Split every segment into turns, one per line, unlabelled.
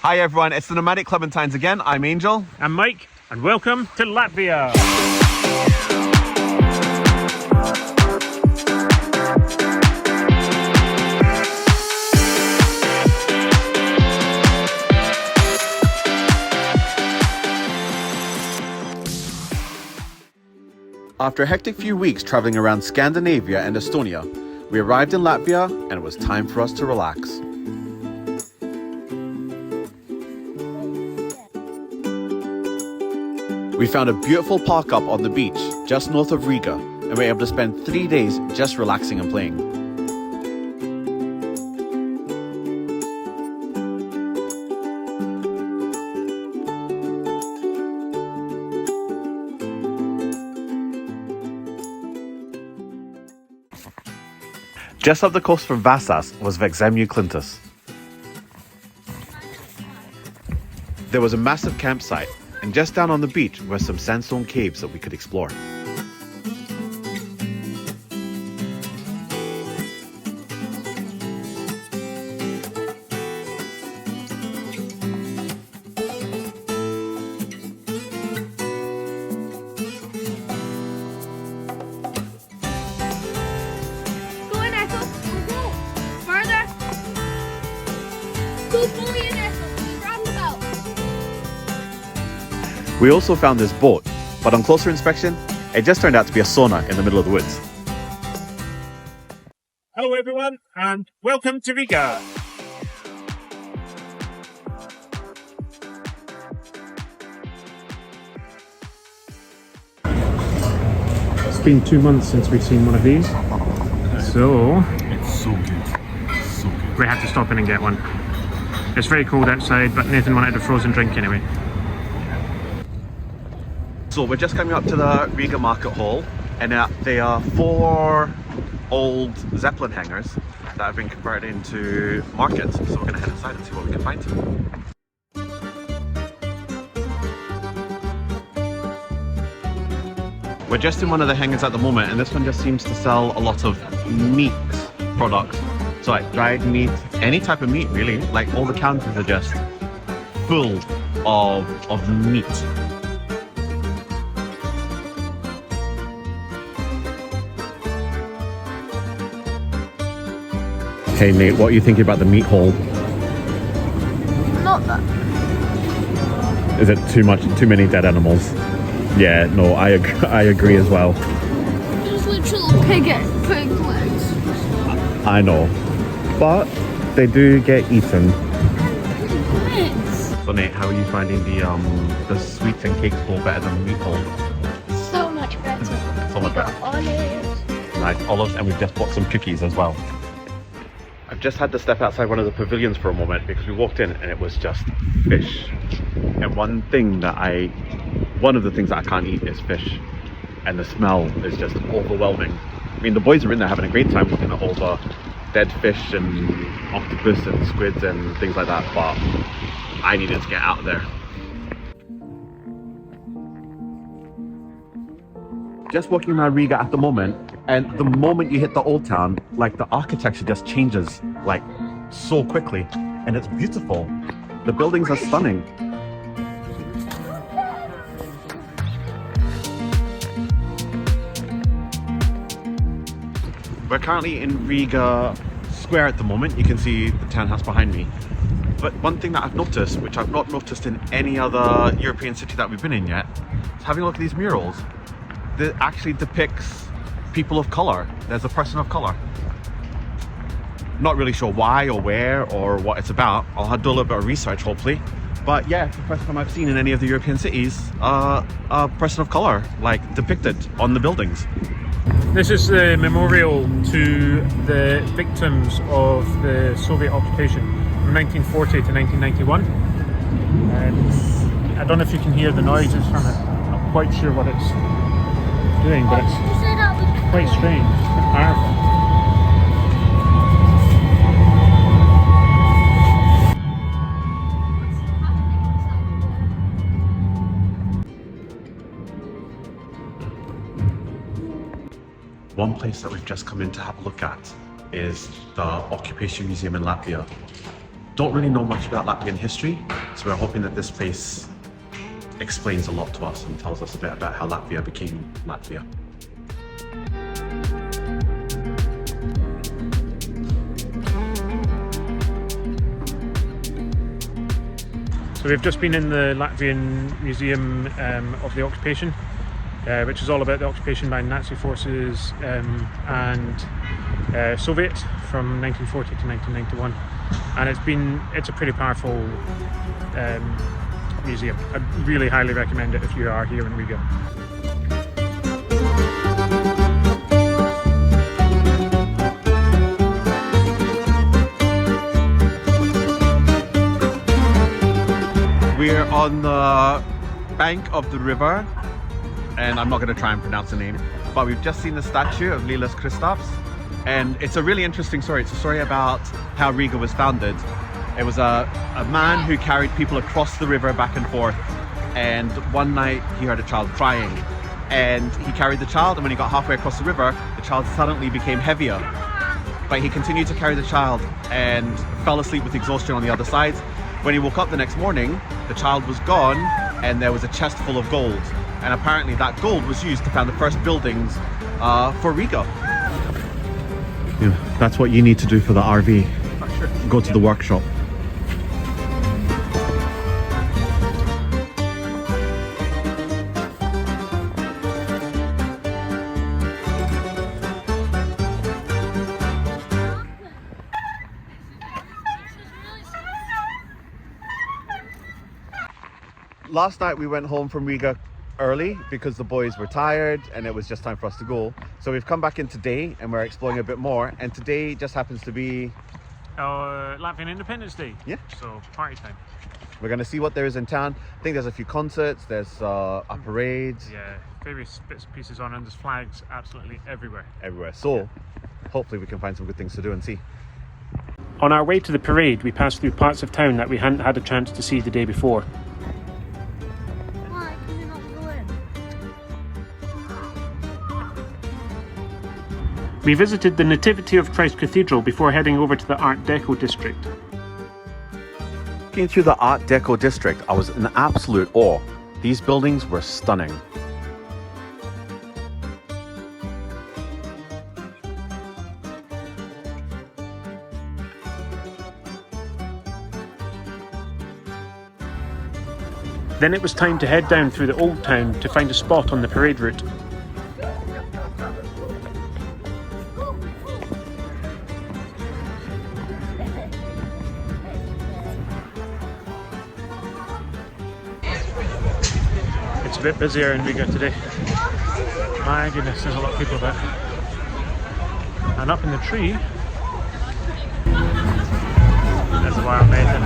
Hi everyone, it's the Nomadic Clementines again. I'm Angel.
I'm Mike, and welcome to Latvia.
After a hectic few weeks traveling around Scandinavia and Estonia, we arrived in Latvia and it was time for us to relax. We found a beautiful park up on the beach just north of Riga and were able to spend 3 days just relaxing and playing. Just up the coast from Vasas was Veczemju Klintis. There was a massive campsite, and just down on the beach were some sandstone caves that we could explore. We also found this boat, but on closer inspection, it just turned out to be a sauna in the middle of the woods.
Hello everyone, and welcome to Riga. It's been 2 months since we've seen one of these, so
It's so good, so good.
we had to stop in and get one. It's very cold outside, but Nathan wanted a frozen drink anyway.
So we're just coming up to the Riga market hall, and they are 4 old Zeppelin hangars that have been converted into markets. So we're going to head inside and see what we can find. We're just in one of the hangars at the moment, and this one just seems to sell a lot of meat products. So like dried meat, any type of meat really. Like all the counters are just full of meat. Hey Nate, what are you thinking about the meat hall?
Not that.
Is it too many dead animals? Yeah, no, I agree as well.
There's literal pig legs.
I know, but they do get eaten.
Yes.
So Nate, how are you finding the sweets and cakes bowl better than the meat hall?
So much better.
So much better.
Olives.
Nice olives, and we've just bought some cookies as well. I've just had to step outside one of the pavilions for a moment because we walked in and it was just fish. And one of the things that I can't eat is fish, and the smell is just overwhelming. I mean, the boys are in there having a great time looking at all the dead fish and octopus and squids and things like that, but I needed to get out of there. Just walking around Riga at the moment, and the moment you hit the old town, like the architecture just changes like so quickly, and it's beautiful. The buildings are stunning. We're currently in Riga Square at the moment. You can see the townhouse behind me. But one thing that I've noticed, which I've not noticed in any other European city that we've been in yet, is having a look at these murals. That actually depicts people of color. There's a person of color. Not really sure why or where or what it's about. I'll do a little bit of research hopefully. But yeah, it's the first time I've seen in any of the European cities a person of color like depicted on the buildings.
This is the memorial to the victims of the Soviet occupation from 1940 to 1991. And I don't know if you can hear the noises from it. I'm not quite sure what it's doing, but it's quite strange, quite powerful.
One place that we've just come in to have a look at is the Occupation Museum in Latvia. don't really know much about Latvian history, so we're hoping that this place explains a lot to us and tells us a bit about how Latvia became Latvia.
So we've just been in the Latvian Museum of the Occupation, which is all about the occupation by Nazi forces and Soviets from 1940 to 1991, and it's a pretty powerful museum. I really highly recommend it if you are here in Riga.
We're on the bank of the river, and I'm not going to try and pronounce the name, but we've just seen the statue of Lilas Kristaps, and it's a really interesting story. It's a story about how Riga was founded. It was a man who carried people across the river back and forth, and one night he heard a child crying, and he carried the child, and when he got halfway across the river, the child suddenly became heavier. But he continued to carry the child and fell asleep with exhaustion on the other side. When he woke up the next morning, the child was gone and there was a chest full of gold. And apparently that gold was used to found the first buildings for Riga. Yeah, that's what you need to do for the RV.
Sure.
Go to the workshop. Last night we went home from Riga early because the boys were tired and it was just time for us to go. So we've come back in today and we're exploring a bit more, and today just happens to be
Latvian Independence Day.
Yeah.
So party time.
We're going to see what there is in town. I think there's a few concerts, there's a parade.
Yeah, various bits and pieces on, and there's flags absolutely everywhere.
Everywhere. So hopefully we can find some good things to do and see.
On our way to the parade, we passed through parts of town that we hadn't had a chance to see the day before.
Why can you not go in?
We visited the Nativity of Christ Cathedral before heading over to the Art Deco district.
Looking through the Art Deco district, I was in absolute awe. These buildings were stunning.
Then it was time to head down through the old town to find a spot on the parade route. It's a bit busier in Riga today. My goodness, there's a lot of people about. And up in the tree, there's a wild maiden.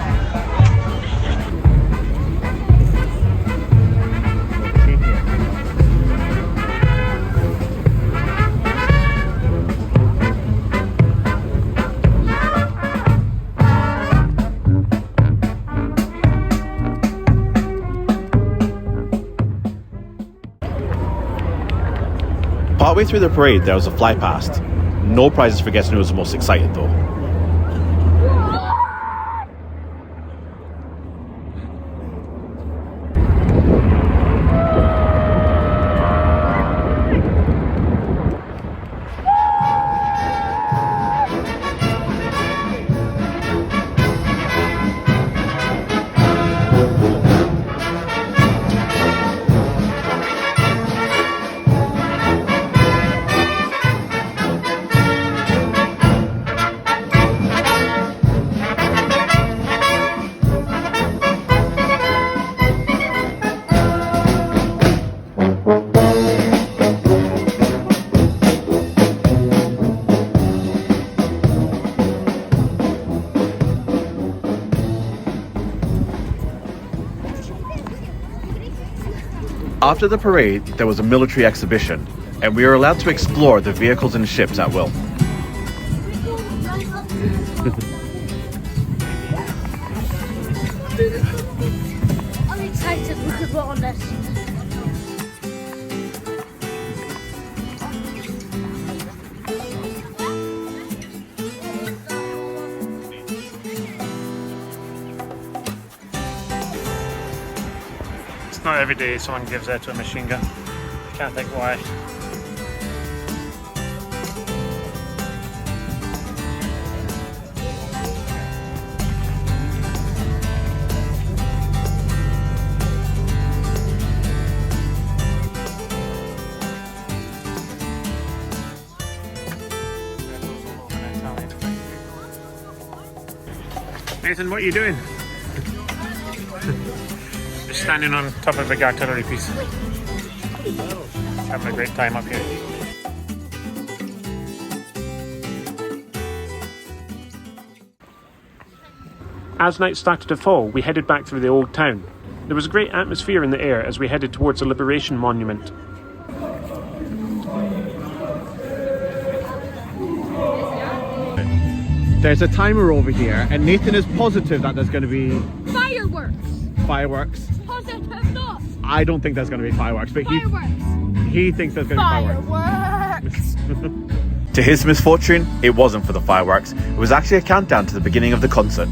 Partway through the parade, there was a fly past. No prizes for guessing who was the most excited though. After the parade, there was a military exhibition, and we were allowed to explore the vehicles and ships at will.
I'm excited because we're on this.
not every day someone gives that to a machine gun. Can't think why. Nathan, what are you doing? Just standing on top of a big artillery piece. Having a great time up here. As night started to fall, we headed back through the old town. There was a great atmosphere in the air as we headed towards the Liberation Monument.
There's a timer over here, and Nathan is positive that there's going to be
Fireworks.
fireworks.
Positive not.
I don't think there's going to be fireworks, but
Fireworks.
he thinks there's going to be fireworks.
Fireworks.
To his misfortune, it wasn't for the fireworks. It was actually a countdown to the beginning of the concert.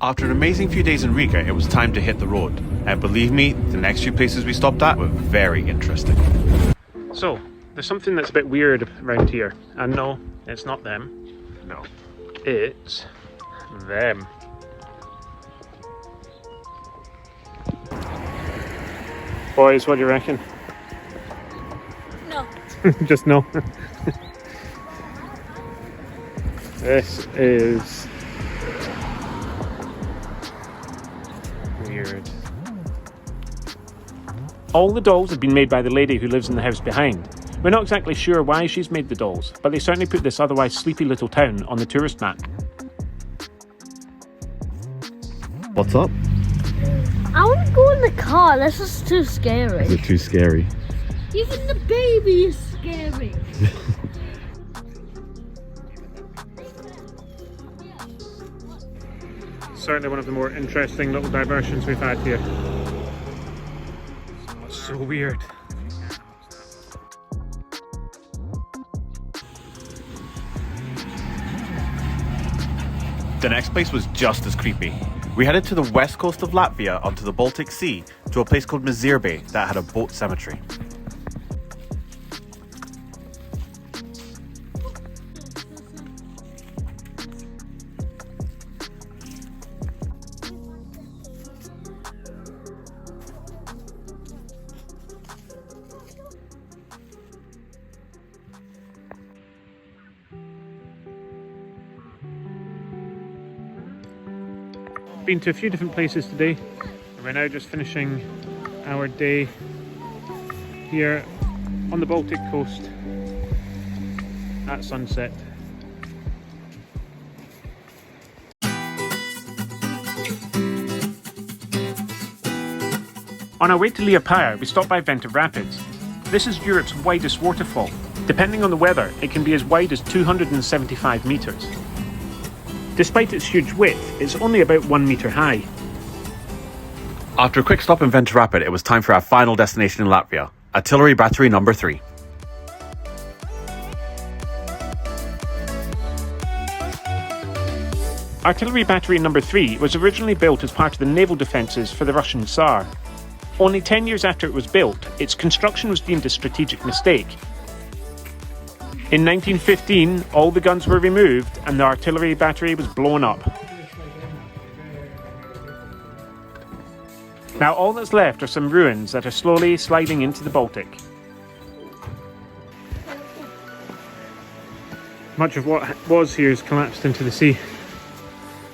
After an amazing few days in Riga, it was time to hit the road. And believe me, the next few places we stopped at were very interesting.
So, there's something that's a bit weird around here. And no, it's not them.
No.
It's them. Boys, what do you reckon?
No.
Just no. This is weird. All the dolls have been made by the lady who lives in the house behind. We're not exactly sure why she's made the dolls, but they certainly put this otherwise sleepy little town on the tourist map.
What's up?
I want to go in the car. This is too scary.
Is it too scary?
Even the baby is scary.
Certainly one of the more interesting little diversions we've had here. So weird.
The next place was just as creepy. We headed to the west coast of Latvia onto the Baltic Sea to a place called Mazirbe that had a boat cemetery.
Been to a few different places today. We're now just finishing our day here on the Baltic coast at sunset. On our way to Liepaja, we stopped by Veczemju Rapids. This is Europe's widest waterfall. Depending on the weather, it can be as wide as 275 metres. Despite its huge width, it's only about 1 metre high.
After a quick stop in Veczemju Rapid, it was time for our final destination in Latvia, Artillery Battery number 3.
Artillery Battery number 3 was originally built as part of the naval defences for the Russian Tsar. Only 10 years after it was built, its construction was deemed a strategic mistake. In 1915, all the guns were removed and the artillery battery was blown up. Now all that's left are some ruins that are slowly sliding into the Baltic. Much of what was here has collapsed into the sea.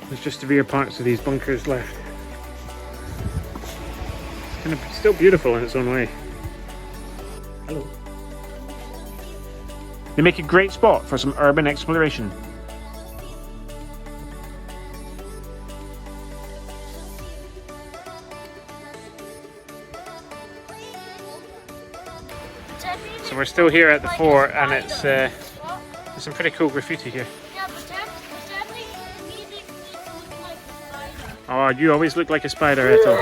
There's just the rear parts of these bunkers left. It's kind of still beautiful in its own way. Hello. They make a great spot for some urban exploration. So we're still here at the fort, and it's there's some pretty cool graffiti here.
Yeah, but definitely immediately look like a spider.
Oh, you always look like a spider, Ethel.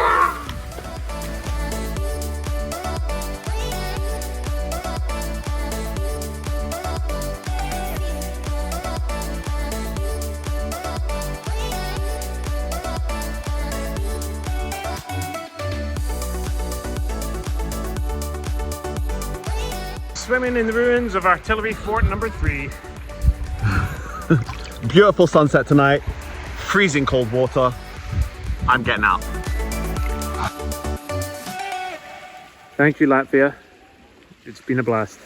swimming in the ruins of Artillery Fort number 3.
Beautiful sunset tonight, freezing cold water. I'm getting out.
Thank you, Latvia. It's been a blast.